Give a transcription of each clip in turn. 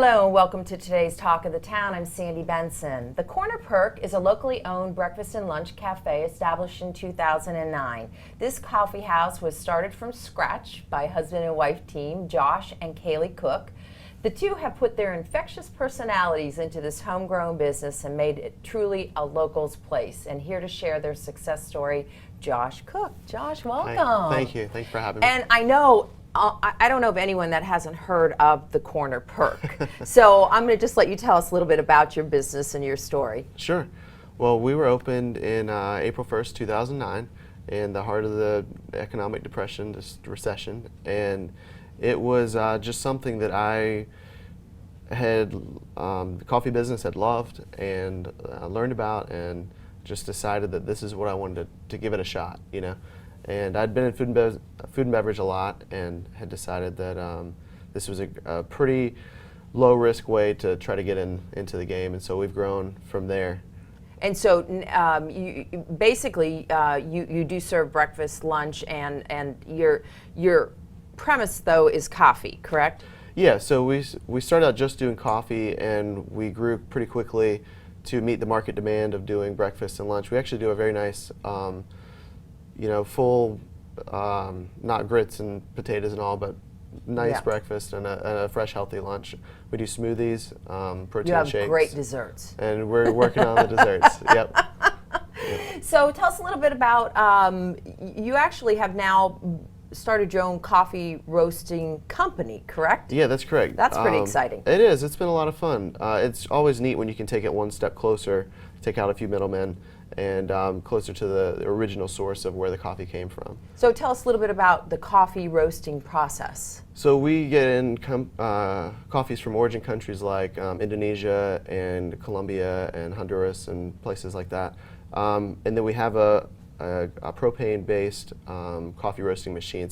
Hello and welcome to today's Talk of the Town. I'm Sandy Benson. The Corner Perk is a locally owned breakfast and lunch cafe established in 2009. This coffee house was started from scratch by husband and wife team Josh and Kaylee Cooke. The two have put their infectious personalities into this homegrown business and made it truly a locals place. And here to share their success story, Josh Cooke. Josh, welcome. Hi. Thank you. Thanks for having me. And I know I don't know of anyone that hasn't heard of the Corner Perk. So I'm going to just let you tell us a little bit about your business and your story. Sure. Well, we were opened in April 1st, 2009, in the heart of the economic depression, this recession, and it was just something that I had, the coffee business had loved and learned about, and just decided that this is what I wanted to give it a shot, you know. And I'd been in food and beverage a lot, and had decided that this was a pretty low-risk way to try to get into the game, and so we've grown from there. And so you basically you do serve breakfast, lunch, and your premise though is coffee, correct? Yeah. So we started out just doing coffee, and we grew pretty quickly to meet the market demand of doing breakfast and lunch. We actually do a very nice full, not grits and potatoes and all, but nice breakfast and a fresh, healthy lunch. We do smoothies, protein shakes. You have great desserts. And we're working on the desserts. Yep. So tell us a little bit about, you actually have now started your own coffee roasting company, correct? Yeah, that's correct. That's pretty exciting. It is. It's been a lot of fun. It's always neat when you can take it one step closer, take out a few middlemen, and closer to the original source of where the coffee came from. So tell us a little bit about the coffee roasting process. So we get in coffees from origin countries like Indonesia and Colombia and Honduras and places like that. And then we have a propane-based coffee roasting machine.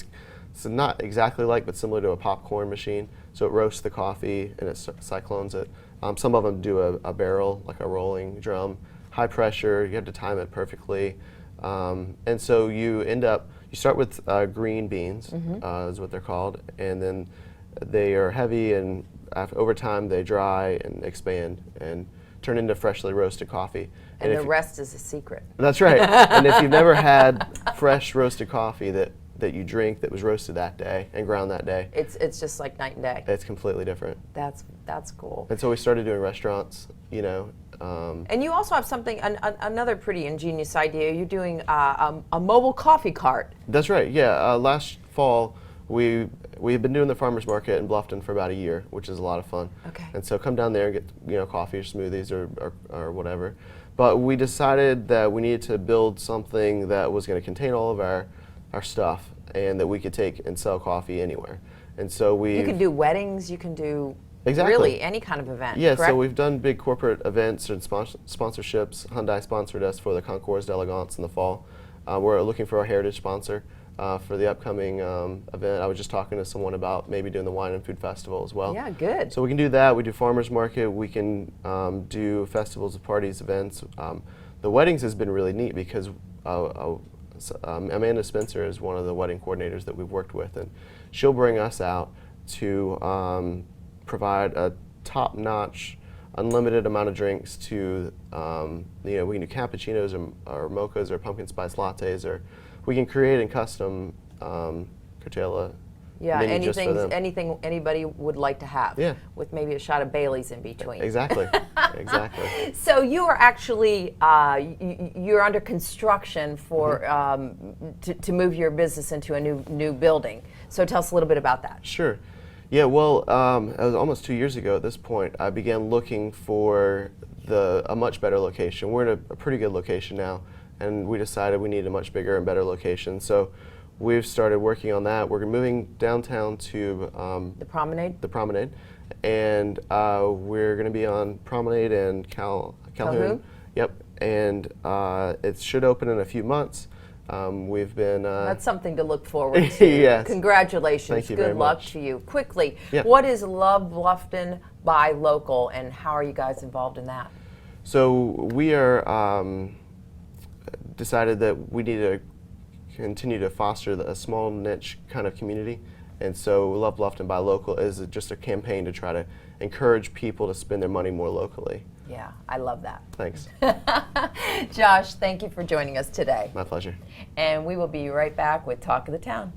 It's not exactly like, but similar to a popcorn machine. So it roasts the coffee and it cyclones it. Some of them do a barrel, like a rolling drum. High pressure, you have to time it perfectly. And so you start with green beans, is what they're called, and then they are heavy, and over time they dry and expand and turn into freshly roasted coffee. And the rest is a secret. That's right. And if you've never had fresh roasted coffee that you drink that was roasted that day and ground that day, it's just like night and day. It's completely different. That's cool. And so we started doing restaurants, you know. And you also have something, another pretty ingenious idea. You're doing a mobile coffee cart. That's right. Yeah. Last fall, we've been doing the farmers market in Bluffton for about a year, which is a lot of fun. Okay. And so come down there and get coffee or smoothies or whatever. But we decided that we needed to build something that was going to contain all of our stuff, and that we could take and sell coffee anywhere. And so you can do weddings. You can do exactly really any kind of event. Yeah. Correct? So we've done big corporate events and sponsorships. Hyundai sponsored us for the Concours d'Elegance in the fall. We're looking for a heritage sponsor for the upcoming event. I was just talking to someone about maybe doing the wine and food festival as well. Yeah, good. So we can do that. We do farmers market. We can do festivals, parties, events. The weddings has been really neat because Amanda Spencer is one of the wedding coordinators that we've worked with, and she'll bring us out to provide a top-notch, unlimited amount of drinks to, we can do cappuccinos or mochas or pumpkin spice lattes, or we can create and custom curtail anything anybody would like to have. Yeah. With maybe a shot of Bailey's in between. Exactly. Exactly. So you are actually you're under construction for to move your business into a new building. So tell us a little bit about that. Sure. Yeah. Well, it was almost 2 years ago at this point. I began looking for a much better location. We're in a pretty good location now, and we decided we needed a much bigger and better location. So we've started working on that. We're moving downtown to the Promenade. The Promenade, and we're going to be on Promenade and Calhoun. Yep, and it should open in a few months. We've been. That's something to look forward to. Yes. Congratulations. Thank you Good very luck much. to you. Quickly, Yeah. What is Love Bluffton by Local, and how are you guys involved in that? So we are decided that we need to continue to foster a small niche kind of community, And so Love Bluffton Buy Local is just a campaign to try to encourage people to spend their money more locally. Yeah, I love that. Thanks. Josh, thank you for joining us today. My pleasure. And we will be right back with Talk of the Town.